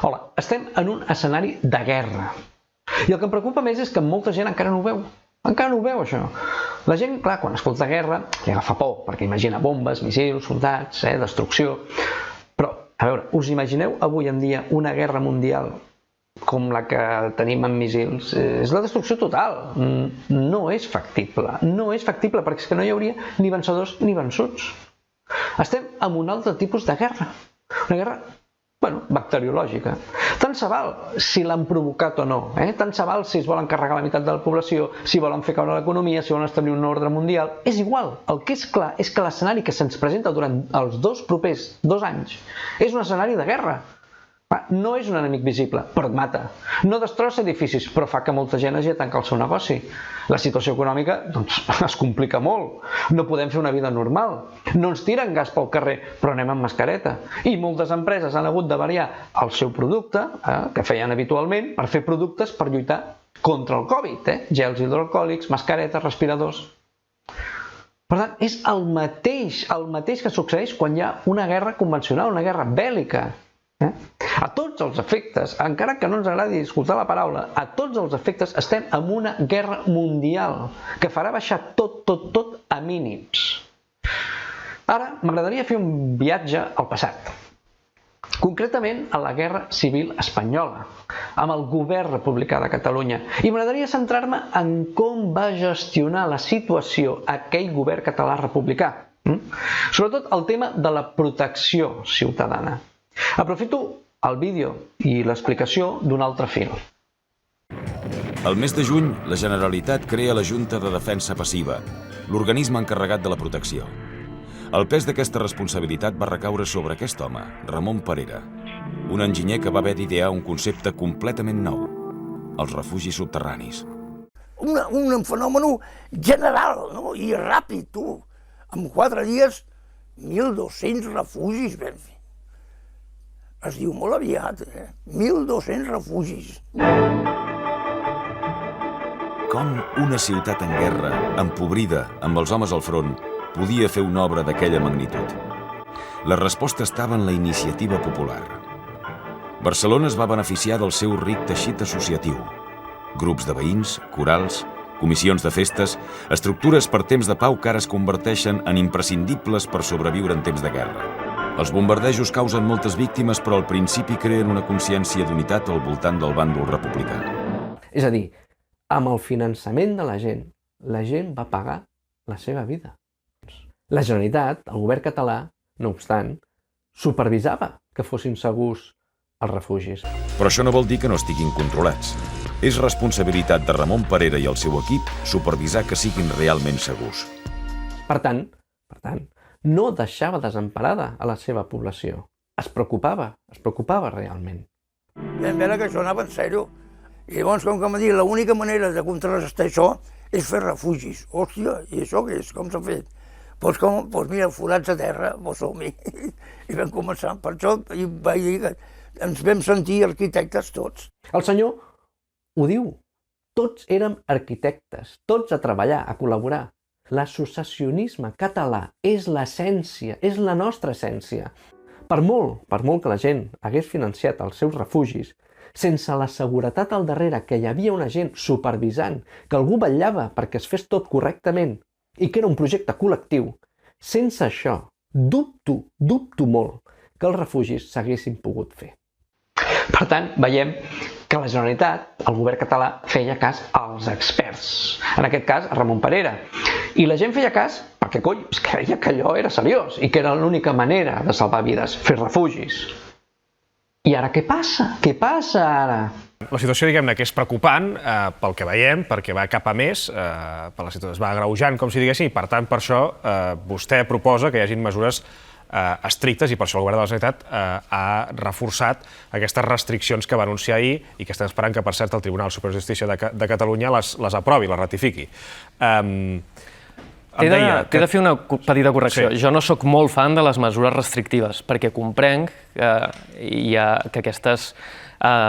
Hola, estem en un escenari de guerra. I el que em preocupa més és que molta gent encara no ho veu. Encara no ho veu, això. La gent, clar, quan escolta guerra, li agafa por, perquè imagina bombes, missils, soldats, destrucció. Però, a veure, us imagineu avui en dia una guerra mundial com la que tenim amb missils? És la destrucció total. No és factible. No és factible perquè és que no hi hauria ni vencedors ni vençuts. Estem en un altre tipus de guerra. Una guerra, bacteriològica. Tant se val si l'han provocat o no. Tant se val si es volen carregar la meitat de la població, si volen fer caure l'economia, si volen establir un ordre mundial. És igual. El que és clar és que l'escenari que se'ns presenta durant els propers 2 anys és un escenari de guerra. No és un enemic visible, però et mata. No destrossa edificis, però fa que molta gent hagi de tancar el seu negoci. La situació econòmica es complica molt. No podem fer una vida normal. No ens tiren gas pel carrer, però anem amb mascareta. I moltes empreses han hagut de variar el seu producte, que feien habitualment, per fer productes per lluitar contra el Covid. Gels hidroalcohòlics, mascaretes, respiradors. Per tant, és el mateix que succeeix quan hi ha una guerra convencional, una guerra bèl·lica. A tots els efectes, encara que no ens agradi escoltar la paraula, a tots els efectes estem en una guerra mundial que farà baixar tot a mínims. Ara m'agradaria fer un viatge al passat, concretament a la Guerra Civil Espanyola, amb el govern republicà de Catalunya, i m'agradaria centrar-me en com va gestionar la situació aquell govern català republicà, sobretot el tema de la protecció ciutadana. Aprofito el vídeo i l'explicació d'un altre fil. El mes de juny, la Generalitat crea la Junta de Defensa Passiva, l'organisme encarregat de la protecció. El pes d'aquesta responsabilitat va recaure sobre aquest home, Ramon Perera, un enginyer que va haver d'idear un concepte completament nou, els refugis subterranis. Un fenomen general, i ràpid, tu. En 4 dies, 1.200 refugis vam fer. Es diu molt aviat, 1.200 refugis. Com una ciutat en guerra, empobrida, amb els homes al front, podia fer una obra d'aquella magnitud? La resposta estava en la iniciativa popular. Barcelona es va beneficiar del seu ric teixit associatiu. Grups de veïns, corals, comissions de festes, estructures per temps de pau que ara es converteixen en imprescindibles per sobreviure en temps de guerra. Els bombardejos causen moltes víctimes, però al principi creen una consciència d'unitat al voltant del bàndol republicà. És a dir, amb el finançament de la gent va pagar la seva vida. La Generalitat, el govern català, no obstant, supervisava que fossin segurs els refugis. Però això no vol dir que no estiguin controlats. És responsabilitat de Ramon Perera i el seu equip supervisar que siguin realment segurs. Per tant, no deixava desemparada a la seva població. Es preocupava realment. Vam veure que això anava en sèrio. I llavors, com que m'ha dit, l'única manera de contrarrestar això és fer refugis. Hòstia, i això què és? Com s'ha fet? Doncs mira, forats a terra, som-hi. I vam començar. Per això vaig dir que ens vam sentir arquitectes tots. El senyor ho diu. Tots érem arquitectes, tots a treballar, a col·laborar. L'associacionisme català és l'essència, és la nostra essència. Per molt que la gent hagués financiat els seus refugis, sense la seguretat al darrere que hi havia una gent supervisant, que algú vetllava perquè es fes tot correctament i que era un projecte col·lectiu, sense això, dubto molt que els refugis s'haguessin pogut fer. Per tant, veiem que la Generalitat, el govern català, feia cas als experts. En aquest cas, a Ramon Perera. I la gent feia cas perquè, creia que allò era seriós i que era l'única manera de salvar vides, fer refugis. I ara què passa? Què passa ara? La situació, diguem-ne, que és preocupant pel que veiem, perquè va cap a més, la situació es va agreujant, com si diguéssim, i per tant, per això, vostè proposa que hi hagin mesures estrictes i per això el govern de la Generalitat ha reforçat aquestes restriccions que va anunciar ahir i que estem esperant que, per cert, el Tribunal Superior de Justícia de Catalunya les aprovi, les ratifiqui. T'he de fer una petita correcció. Jo no sóc molt fan de les mesures restrictives, perquè comprenc que aquestes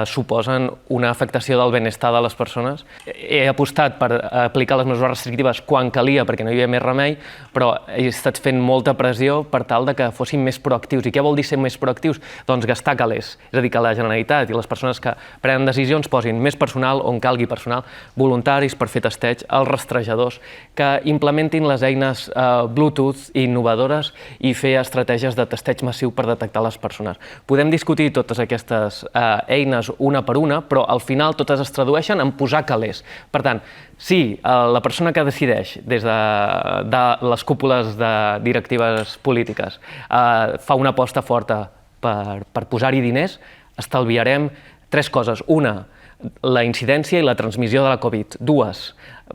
suposen una afectació del benestar de les persones. He apostat per aplicar les mesures restrictives quan calia, perquè no hi havia més remei, però he estat fent molta pressió per tal de que fossin més proactius. I què vol dir ser més proactius? Doncs gastar calés. És a dir, que la Generalitat i les persones que prenen decisions posin més personal on calgui personal, voluntaris per fer testeig, els rastrejadors, que implementin les eines Bluetooth innovadores i fer estratègies de testeig massiu per detectar les persones. Podem discutir totes aquestes eines una per una, però al final totes es tradueixen en posar calés. Per tant, si la persona que decideix des de les cúpules de directives polítiques fa una aposta forta per posar-hi diners, estalviarem 3 coses. Una, la incidència i la transmissió de la Covid. 2,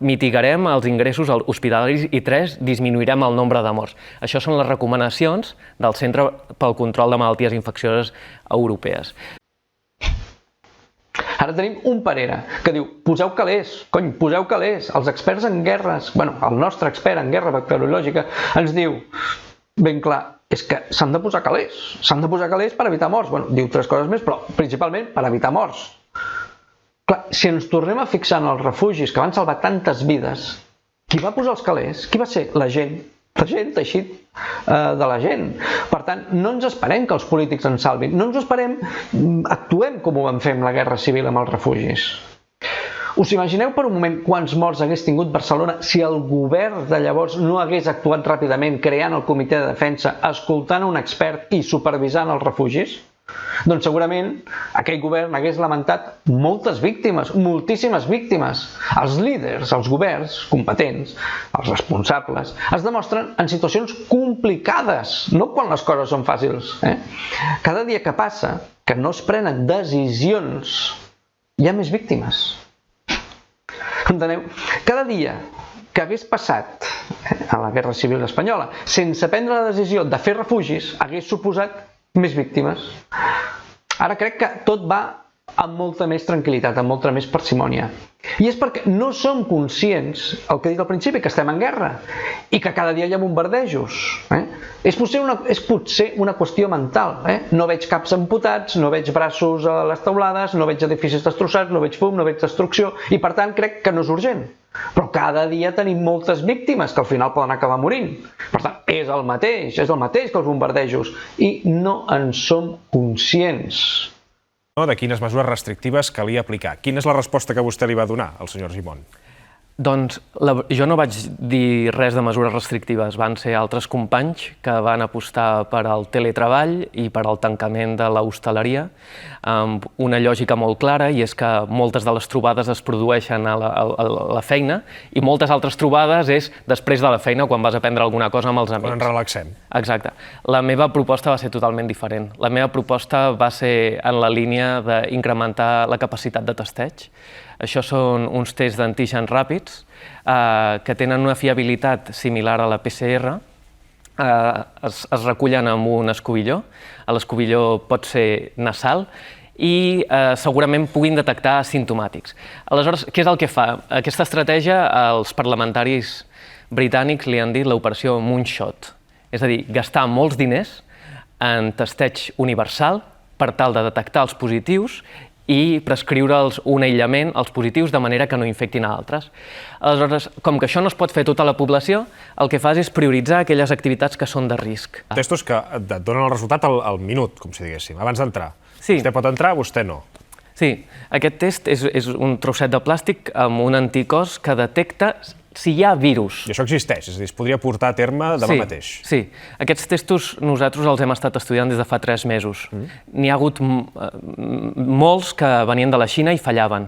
mitigarem els ingressos hospitalaris i 3, disminuirem el nombre de morts. Això són les recomanacions del Centre pel Control de Malalties Infeccioses Europees. Ara tenim un Parera que diu, poseu calés, cony, poseu calés. Els experts en guerres, el nostre expert en guerra bacteriològica ens diu, ben clar, és que s'han de posar calés. S'han de posar calés per evitar morts. Diu 3 coses més, però principalment per evitar morts. Clar, si ens tornem a fixar en els refugis que van salvar tantes vides, qui va posar els calés? Qui va ser? La gent, teixit de la gent. Per tant, no ens esperem que els polítics ens salvin, no ens esperem, actuem com ho vam fer amb la guerra civil amb els refugis. Us imagineu per un moment quants morts hagués tingut Barcelona si el govern de llavors no hagués actuat ràpidament creant el comitè de defensa, escoltant un expert i supervisant els refugis? Doncs segurament aquell govern hagués lamentat moltes víctimes, moltíssimes víctimes. Els líders, els governs competents, els responsables, es demostren en situacions complicades, no quan les coses són fàcils. Cada dia que passa, que no es prenen decisions, hi ha més víctimes. Enteneu? Cada dia que hagués passat a la Guerra Civil Espanyola sense prendre la decisió de fer refugis hagués suposat més víctimes. Ara crec que tot va amb molta més tranquil·litat, amb molta més parsimònia. I és perquè no som conscients, el que he dit al principi, que estem en guerra i que cada dia hi ha bombardejos. És potser una qüestió mental. No veig caps amputats, no veig braços a les teulades, no veig edificis destrossats, no veig fum, no veig destrucció i per tant crec que no és urgent. Però cada dia tenim moltes víctimes que al final poden acabar morint. Per tant, és el mateix que els bombardejos i no en som conscients. De quines mesures restrictives calia aplicar. Quina és la resposta que vostè li va donar al senyor Argimon? Doncs jo no vaig dir res de mesures restrictives. Van ser altres companys que van apostar per al teletreball i per al tancament de l'hostaleria amb una lògica molt clara, i és que moltes de les trobades es produeixen a la feina i moltes altres trobades és després de la feina, quan vas a prendre alguna cosa amb els amics. Quan ens relaxem. Exacte. La meva proposta va ser totalment diferent. La meva proposta va ser en la línia d'incrementar la capacitat de testeig. Això són uns tests d'antígens ràpids que tenen una fiabilitat similar a la PCR. Es recullen amb un escobilló. L'escobilló pot ser nasal i segurament puguin detectar asimptomàtics. Aleshores, què és el que fa? Aquesta estratègia els parlamentaris britànics li han dit l'operació Moonshot. És a dir, gastar molts diners en testeig universal per tal de detectar els positius i prescriure'ls un aïllament als positius de manera que no infectin a altres. Aleshores, com que això no es pot fer a tota la població, el que fas és prioritzar aquelles activitats que són de risc. Testos que et donen el resultat al minut, com si diguéssim, abans d'entrar. Sí. Vostè pot entrar, vostè no. Sí, aquest test és un trosset de plàstic amb un anticòs que detecta si hi ha virus. I això existeix, és a dir, es podria portar a terme demà mateix. Sí, aquests testos nosaltres els hem estat estudiant des de fa 3 mesos. N'hi ha hagut molts que venien de la Xina i fallaven.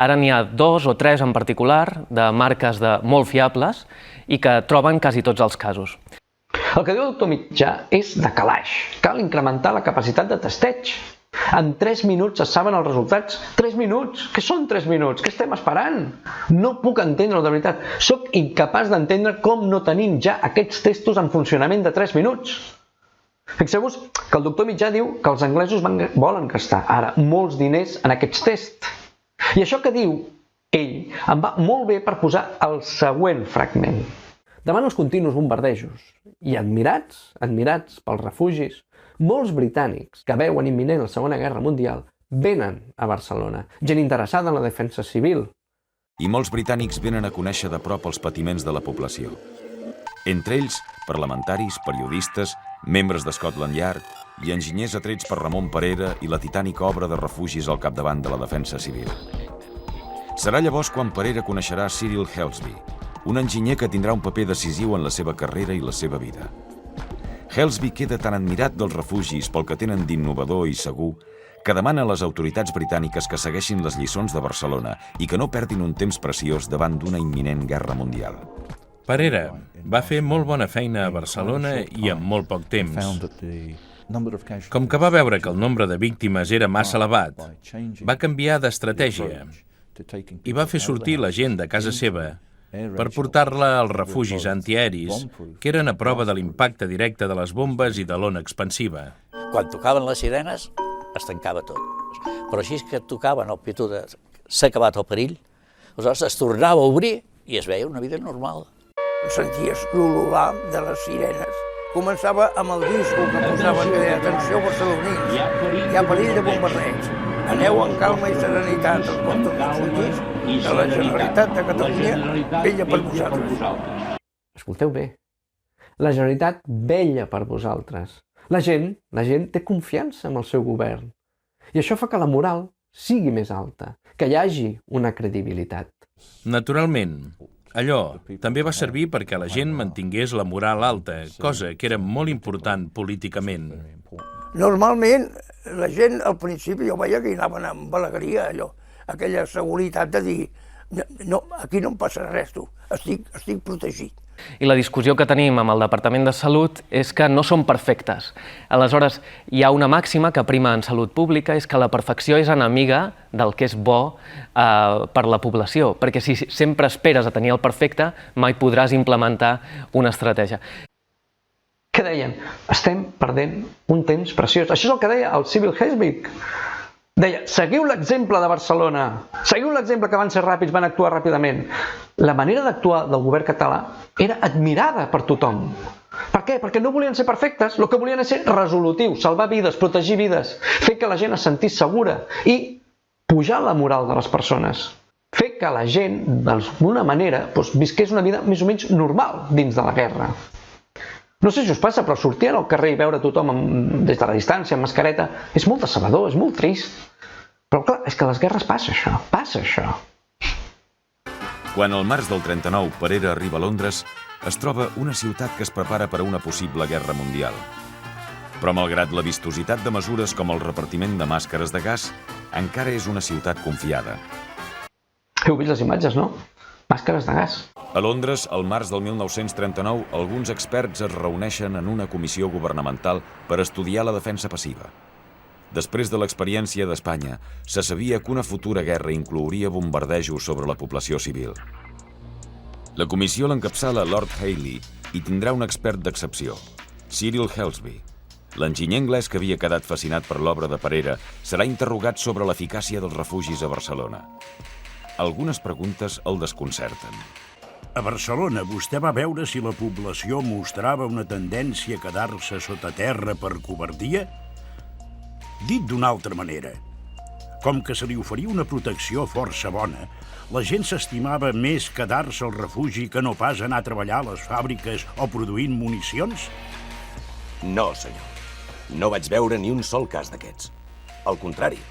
Ara n'hi ha 2 o 3 en particular, de marques molt fiables, i que troben quasi tots els casos. El que diu el doctor Mitjà és de calaix. Cal incrementar la capacitat de testeig. En 3 minuts es saben els resultats. 3 minuts? Què són 3 minuts? Què estem esperant? No puc entendre-ho, de veritat. Soc incapaç d'entendre com no tenim ja aquests testos en funcionament de 3 minuts. Fixeu-vos que el doctor Mitjà diu que els anglesos volen gastar ara molts diners en aquests tests. I això que diu ell em va molt bé per posar el següent fragment. Davant els continus bombardejos i admirats pels refugis, molts britànics que veuen imminent la Segona Guerra Mundial venen a Barcelona, gent interessada en la defensa civil. I molts britànics venen a conèixer de prop els patiments de la població. Entre ells, parlamentaris, periodistes, membres de Scotland Yard i enginyers atrets per Ramon Perera i la titànica obra de refugis al capdavant de la defensa civil. Serà llavors quan Perera coneixerà Cyril Helsby, un enginyer que tindrà un paper decisiu en la seva carrera i la seva vida. Helsby queda tan admirat dels refugis pel que tenen d'innovador i segur que demana a les autoritats britàniques que segueixin les lliçons de Barcelona i que no perdin un temps preciós davant d'una imminent guerra mundial. Perera va fer molt bona feina a Barcelona i en molt poc temps. Com que va veure que el nombre de víctimes era massa elevat, va canviar d'estratègia i va fer sortir la gent de casa seva per portar-la als refugis antiaeris, que eren a prova de l'impacte directe de les bombes i de l'ona expansiva. Quan tocaven les sirenes, es tancava tot. Però així que tocaven el pitu de s'ha acabat el perill, aleshores es tornava a obrir i es veia una vida normal. Senties l'olorar de les sirenes. Començava amb el disco que posaven que deia atenció barcelonins, hi ha perill de bombardeig. Aneu en calma i serenitat, els vostres refugis de la Generalitat de Catalunya vella per vosaltres. Escolteu bé, la Generalitat vella per vosaltres. La gent té confiança en el seu govern. I això fa que la moral sigui més alta, que hi hagi una credibilitat. Naturalment, allò també va servir perquè la gent mantingués la moral alta, cosa que era molt important políticament. Normalment, la gent al principi jo veia que hi anaven amb alegria, allò, aquella seguretat de dir no, aquí no em passa res, tu, estic protegit. I la discussió que tenim amb el Departament de Salut és que no són perfectes. Aleshores, hi ha una màxima que prima en salut pública, és que la perfecció és enemiga del que és bo per la població, perquè si sempre esperes a tenir el perfecte, mai podràs implementar una estratègia. Què deien? Estem perdent un temps preciós. Això és el que deia el Cyril Helsby. Deia, seguiu l'exemple de Barcelona, seguiu l'exemple que van ser ràpids, van actuar ràpidament. La manera d'actuar del govern català era admirada per tothom. Per què? Perquè no volien ser perfectes, el que volien és ser resolutius, salvar vides, protegir vides, fer que la gent es sentís segura i pujar la moral de les persones. Fer que la gent, d'alguna manera, visqués una vida més o menys normal dins de la guerra. No sé si us passa, però sortir al carrer i veure tothom des de la distància, amb mascareta, és molt decebedor, és molt trist. Però clar, és que a les guerres passa això. Quan al març del 39 Perera arriba a Londres, es troba una ciutat que es prepara per a una possible guerra mundial. Però malgrat la vistositat de mesures com el repartiment de màscares de gas, encara és una ciutat confiada. Heu vist les imatges, no? Màscares de gas. A Londres, al març del 1939, alguns experts es reuneixen en una comissió governamental per estudiar la defensa passiva. Després de l'experiència d'Espanya, se sabia que una futura guerra inclouria bombardejos sobre la població civil. La comissió l'encapçala Lord Hailey i tindrà un expert d'excepció, Cyril Helsby. L'enginyer anglès que havia quedat fascinat per l'obra de Perera serà interrogat sobre l'eficàcia dels refugis a Barcelona. Algunes preguntes el desconcerten. A Barcelona vostè va veure si la població mostrava una tendència a quedar-se sota terra per covardia? Dit d'una altra manera, com que se li oferia una protecció força bona, la gent s'estimava més quedar-se al refugi que no pas anar a treballar a les fàbriques o produint municions? No, senyor. No vaig veure ni un sol cas d'aquests. Al contrari,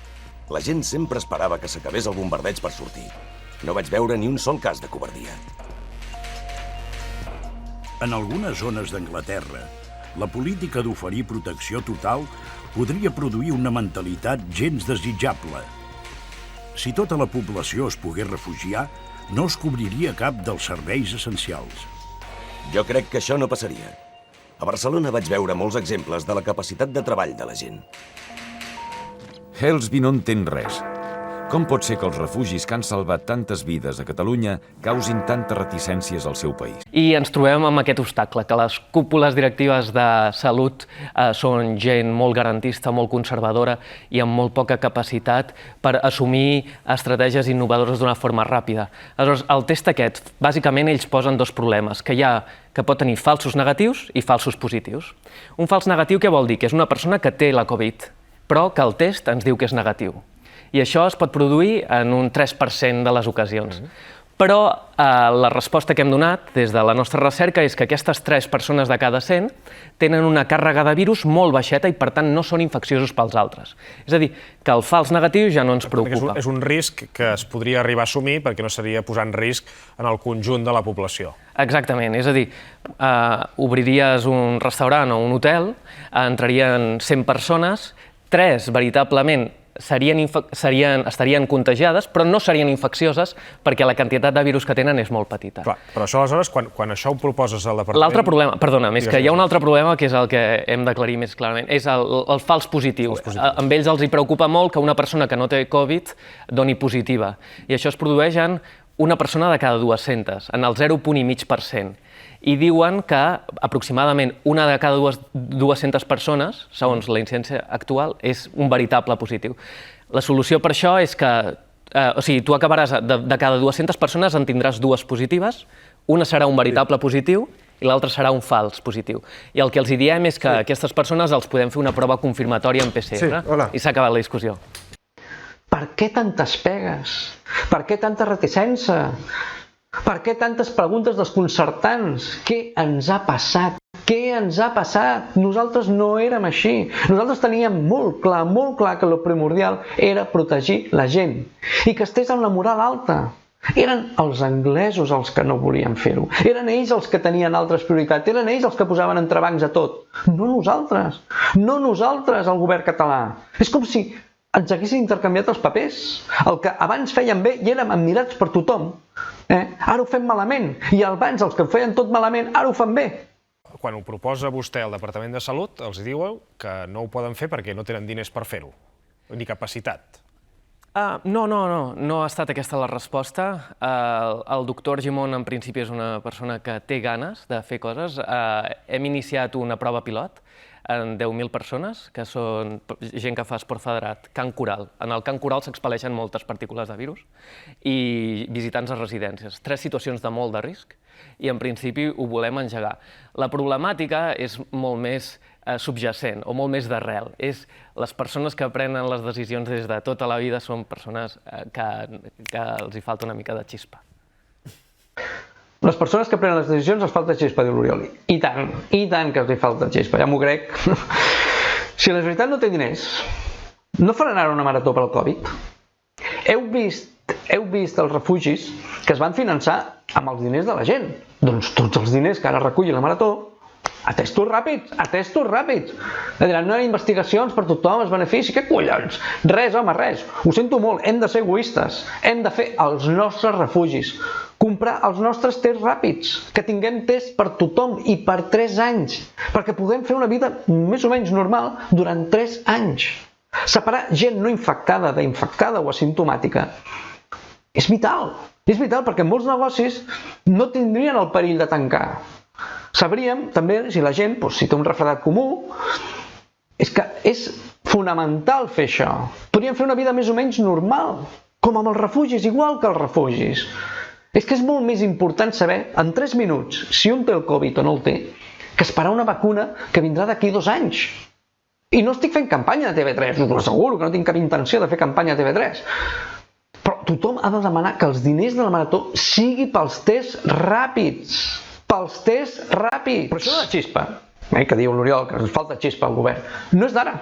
la gent sempre esperava que s'acabés el bombardeig per sortir. No vaig veure ni un sol cas de covardia. En algunes zones d'Anglaterra, la política d'oferir protecció total podria produir una mentalitat gens desitjable. Si tota la població es pogués refugiar, no es cobriria cap dels serveis essencials. Jo crec que això no passaria. A Barcelona vaig veure molts exemples de la capacitat de treball de la gent. Helsby no entén res. Com pot ser que els refugis que han salvat tantes vides a Catalunya causin tantes reticències al seu país? I ens trobem amb aquest obstacle, que les cúpules directives de salut són gent molt garantista, molt conservadora i amb molt poca capacitat per assumir estratègies innovadores d'una forma ràpida. Aleshores, el test aquest, bàsicament ells posen dos problemes, que pot tenir falsos negatius i falsos positius. Un fals negatiu què vol dir? Que és una persona que té la Covid, però que el test ens diu que és negatiu. I això es pot produir en un 3% de les ocasions. Però la resposta que hem donat des de la nostra recerca és que aquestes 3 persones de cada 100 tenen una càrrega de virus molt baixeta i, per tant, no són infecciosos pels altres. És a dir, que el fals negatiu ja no ens preocupa. És un risc que es podria arribar a assumir perquè no seria posar en risc en el conjunt de la població. Exactament, és a dir, obriries un restaurant o un hotel, entrarien 100 persones, 3 veritablement estarien contagiades, però no serien infeccioses perquè la quantitat de virus que tenen és molt petita. Clar, però això, aleshores, quan això ho proposes al departament... L'altre problema, perdona'm, és que hi ha un altre problema que és el que hem d'aclarir més clarament, és el fals positiu. Amb ells els hi preocupa molt que una persona que no té Covid doni positiva. I això es produeix en una persona de cada 200, en el 0,5%. I diuen que aproximadament una de cada 200 persones, segons la incidència actual, és un veritable positiu. La solució per això és que, o sigui, tu acabaràs, de cada 200 persones en tindràs 2 positives, una serà un veritable positiu i l'altra serà un fals positiu. I el que els diem és que aquestes persones els podem fer una prova confirmatòria en PCR i s'ha acabat la discussió. Per què tantes pegues? Per què tanta reticència? Per què tantes preguntes desconcertants? Què ens ha passat? Què ens ha passat? Nosaltres no érem així. Nosaltres teníem molt clar que el primordial era protegir la gent i que estés amb la moral alta. Eren els anglesos els que no volien fer-ho. Eren ells els que tenien altres prioritats. Eren ells els que posaven entrebancs a tot. No nosaltres. No nosaltres, el govern català. És com si ens haguessin intercanviat els papers. El que abans feien bé i érem admirats per tothom, ara ho fem malament. I abans els que ho feien tot malament, ara ho fan bé. Quan ho proposa vostè al Departament de Salut, els diuen que no ho poden fer perquè no tenen diners per fer-ho, ni capacitat. No ha estat aquesta la resposta. El doctor Argimon, en principi, és una persona que té ganes de fer coses. Hem iniciat una prova pilot en 10.000 persones, que són gent que fa esport federat, cant coral. En el cant coral s'expel·leixen moltes partícules de virus i visitants a residències. 3 situacions de molt de risc i, en principi, ho volem engegar. La problemàtica és molt més subjacent o molt més d'arrel. És les persones que prenen les decisions des de tota la vida són persones que els hi falta una mica de xispa. Les persones que prenen les decisions els falta xispa, diu l'Oriol. I tant que els hi falta xispa, ja m'ho crec. Si la Generalitat no té diners, no faran ara una marató per al Covid? Heu vist els refugis que es van finançar amb els diners de la gent. Doncs tots els diners que ara reculli la marató, a testos ràpids. Diran, no hi ha investigacions per tothom, es benefici, què collons? Res, home, res. Ho sento molt, hem de ser egoistes. Hem de fer els nostres refugis. Comprar els nostres tests ràpids, que tinguem test per tothom i per 3 anys, perquè podem fer una vida més o menys normal durant 3 anys. Separar gent no infectada d'infectada o asimptomàtica és vital. És vital perquè molts negocis no tindrien el perill de tancar. Sabríem també si la gent, si té un refredat comú, és que és fonamental fer això. Podríem fer una vida més o menys normal, com amb els refugis, igual que els refugis. És que és molt més important saber, en 3 minuts, si un té el Covid o no el té, que esperar una vacuna que vindrà d'aquí 2 anys. I no estic fent campanya de TV3, us ho asseguro, que no tinc cap intenció de fer campanya de TV3. Però tothom ha de demanar que els diners de la marató sigui pels tests ràpids. Pels tests ràpids. Però això de la xispa, que diu l'Oriol, que ens falta xispa al govern, no és d'ara.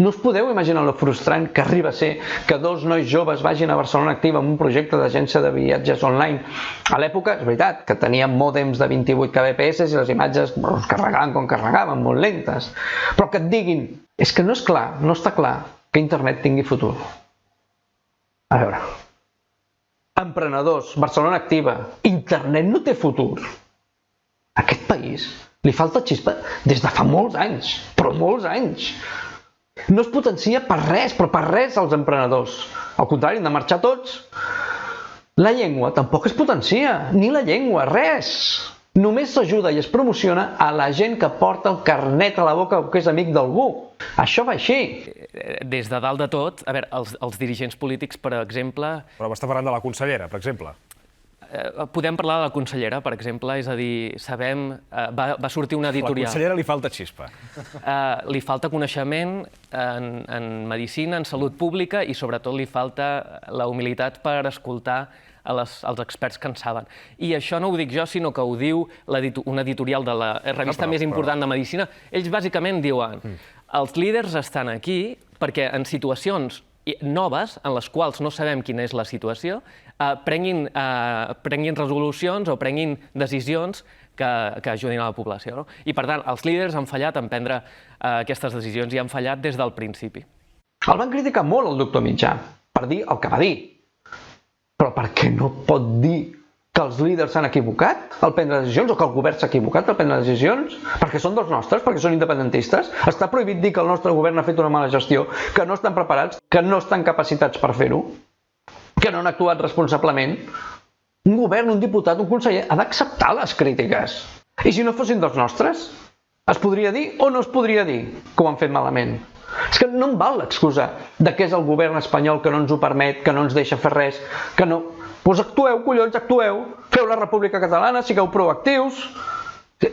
No us podeu imaginar lo frustrant que arriba a ser que 2 nois joves vagin a Barcelona Activa amb un projecte d'agència de viatges online. A l'època, és veritat, que teníem mòdems de 28 kbps i les imatges es carregaven com carregaven, molt lentes. Però que et diguin, és que no és clar, no està clar que internet tingui futur. A veure, emprenedors, Barcelona Activa, internet no té futur. A aquest país li falta xispa des de fa molts anys, però molts anys. No es potencia per res, però per res als emprenedors. Al contrari, han de marxar tots. La llengua tampoc es potencia, ni la llengua, res. Només s'ajuda i es promociona a la gent que porta el carnet a la boca o que és amic d'algú. Això va així. Des de dalt de tot, a veure, els dirigents polítics, per exemple... Però m'està parlant de la consellera, per exemple. Podem parlar de la consellera, per exemple, és a dir, sabem, va sortir una La editorial. consellera li falta xispa. Li falta coneixement en medicina, en salut pública i sobretot li falta la humilitat per escoltar als experts que en saben. I això no ho dic jo, sinó que ho diu una editorial de la revista més important de medicina. Ells bàsicament diuen els líders estan aquí perquè en situacions noves, en les quals no sabem quina és la situació, prenguin resolucions o prenguin decisions que ajudin a la població. I, per tant, els líders han fallat en prendre aquestes decisions i han fallat des del principi. El van criticar molt, el doctor Mitjà, per dir el que va dir. Però per què no pot dir que els líders s'han equivocat al prendre decisions o que el govern s'ha equivocat al prendre decisions? Perquè són dels nostres, perquè són independentistes. Està prohibit dir que el nostre govern ha fet una mala gestió, que no estan preparats, que no estan capacitats per fer-ho, que no han actuat responsablement. Un govern, un diputat, un conseller ha d'acceptar les crítiques. I si no fossin dels nostres, es podria dir o no es podria dir que ho han fet malament? És que no em val l'excusa de que és el govern espanyol que no ens ho permet, que no ens deixa fer res, que no... Doncs actueu, collons, actueu, feu la República Catalana, sigueu proactius.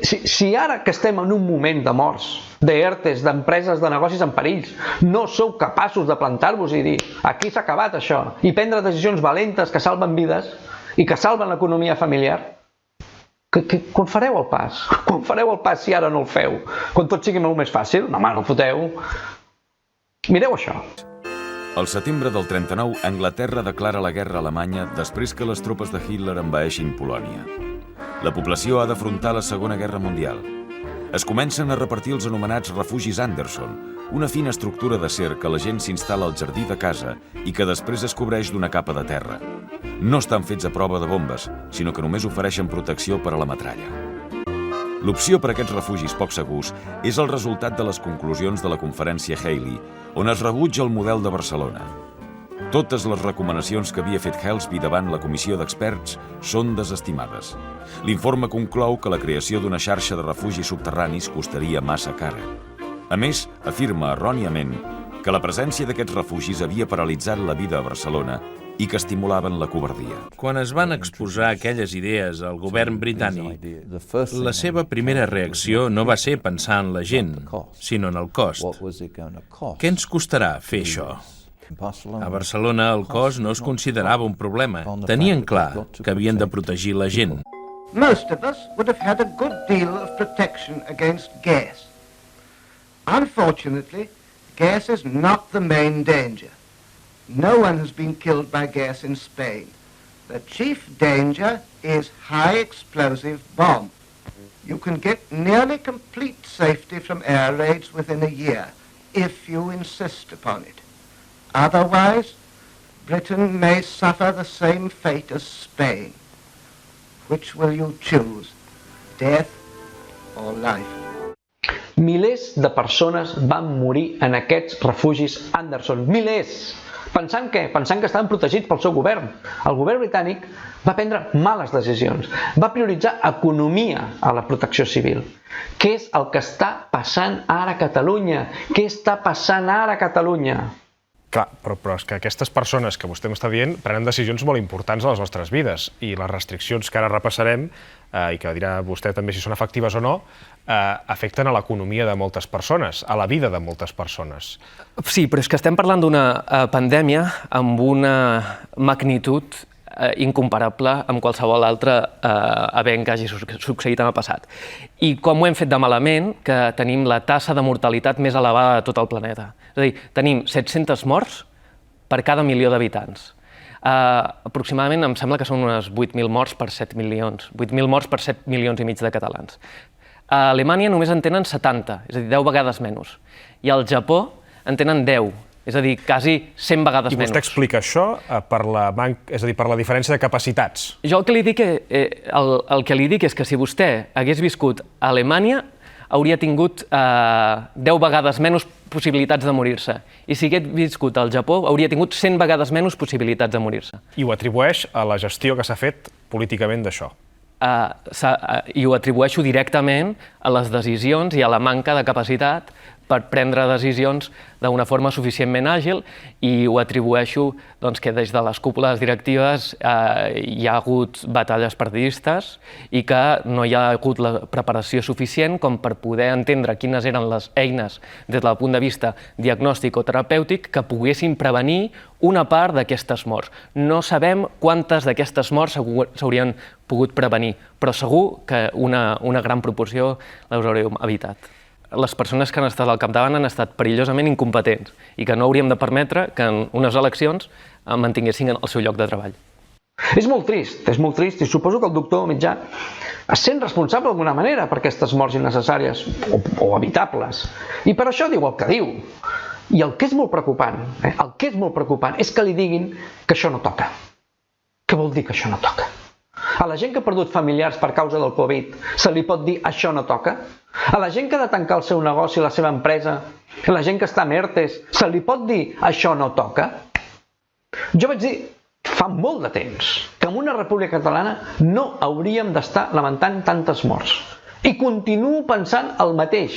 Si ara que estem en un moment de morts, d'ERTEs, d'empreses, de negocis en perills, no sou capaços de plantar-vos i dir aquí s'ha acabat això, i prendre decisions valentes que salven vides i que salven l'economia familiar, quan fareu el pas? Quan fareu el pas si ara no el feu? Quan tot sigui molt més fàcil? No, home, no foteu. Mireu això. Al setembre del 39, Anglaterra declara la guerra a Alemanya després que les tropes de Hitler envaeixin Polònia. La població ha d'afrontar la Segona Guerra Mundial. Es comencen a repartir els anomenats refugis Anderson, una fina estructura d'acer que la gent s'instal·la al jardí de casa i que després es cobreix d'una capa de terra. No estan fets a prova de bombes, sinó que només ofereixen protecció per a la metralla. L'opció per a aquests refugis poc segurs és el resultat de les conclusions de la conferència Haley, on es rebutja el model de Barcelona. Totes les recomanacions que havia fet Helsby davant la comissió d'experts són desestimades. L'informe conclou que la creació d'una xarxa de refugis subterranis costaria massa cara. A més, afirma erròniament que la presència d'aquests refugis havia paralitzat la vida a Barcelona i que estimulaven la covardia. Quan es van exposar aquelles idees al govern britànic, la seva primera reacció no va ser pensar en la gent, sinó en el cost. Què ens costarà fer això? A Barcelona el cost no es considerava un problema. Tenien clar que havien de protegir la gent. Most of us would have had a good deal of protection against gas. Unfortunately, gas is not the main danger. No one has been killed by gas in Spain. The chief danger is high explosive bomb. You can get nearly complete safety from air raids within a year, if you insist upon it. Otherwise, Britain may suffer the same fate as Spain. Which will you choose, death or life? Milers de persones van morir en aquests refugis Anderson. Milers! Pensant què? Pensant que estaven protegits pel seu govern. El govern britànic va prendre males decisions. Va prioritzar economia a la protecció civil. Què és el que està passant ara a Catalunya? Què està passant ara a Catalunya? Clar, però és que aquestes persones que vostè m'està dient prenen decisions molt importants a les nostres vides i les restriccions que ara repassarem, i que dirà vostè també si són efectives o no, afecten a l'economia de moltes persones, a la vida de moltes persones. Sí, però és que estem parlant d'una pandèmia amb una magnitud incomparable amb qualsevol altre event que hagi succeït en el passat. I com ho hem fet de malament, que tenim la tassa de mortalitat més elevada de tot el planeta. És a dir, tenim 700 morts per cada milió d'habitants. Aproximadament em sembla que són unes 8.000 morts per 7 milions. 8.000 morts per 7 milions i mig de catalans. A Alemanya només en tenen 70, és a dir, 10 vegades menys. I al Japó en tenen 10, és a dir, quasi 100 vegades menys. I vostè explica això per la diferència de capacitats. Jo el que li dic és que si vostè hagués viscut a Alemanya, hauria tingut 10 vegades menys possibilitats de morir-se. I si hagués viscut al Japó, hauria tingut 100 vegades menys possibilitats de morir-se. I ho atribueix a la gestió que s'ha fet políticament d'això. I ho atribueixo directament a les decisions i a la manca de capacitat per prendre decisions d'una forma suficientment àgil, i ho atribueixo que des de les cúpules directives hi ha hagut batalles partidistes i que no hi ha hagut la preparació suficient com per poder entendre quines eren les eines des del punt de vista diagnòstic o terapèutic que poguessin prevenir una part d'aquestes morts. No sabem quantes d'aquestes morts s'haurien pogut prevenir, però segur que una gran proporció les hauríem evitat. Les persones que han estat al capdavant han estat perillosament incompetents i que no hauríem de permetre que en unes eleccions mantinguessin el seu lloc de treball. És molt trist, i suposo que el doctor mitjà es sent responsable d'alguna manera per aquestes morts innecessàries o evitables, i per això diu el que diu. I el que és molt preocupant, és que li diguin que això no toca. Què vol dir que això no toca? A la gent que ha perdut familiars per causa del Covid se li pot dir això no toca? A la gent que ha de tancar el seu negoci, la seva empresa, a la gent que està en ERTEs, se li pot dir això no toca? Jo vaig dir fa molt de temps que en una república catalana no hauríem d'estar lamentant tantes morts. I continuo pensant el mateix,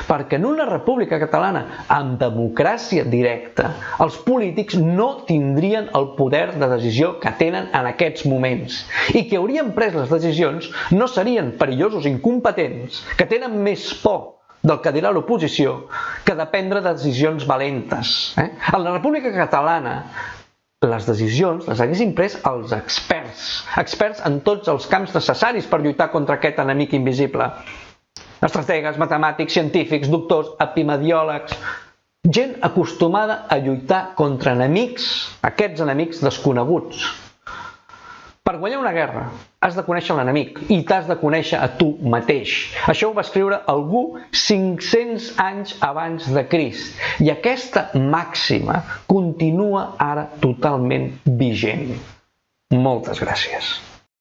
perquè en una república catalana amb democràcia directa els polítics no tindrien el poder de decisió que tenen en aquests moments, i que haurien pres les decisions no serien perillosos incompetents que tenen més por del que dirà l'oposició que de prendre decisions valentes. A la república catalana les decisions les haguessin pres els experts en tots els camps necessaris per lluitar contra aquest enemic invisible. Estrategues, matemàtics, científics, doctors, epidemiòlegs, gent acostumada a lluitar contra enemics, aquests enemics desconeguts. Per guanyar una guerra has de conèixer l'enemic i t'has de conèixer a tu mateix. Això ho va escriure algú 500 anys abans de Crist, i aquesta màxima continua ara totalment vigent. Moltes gràcies.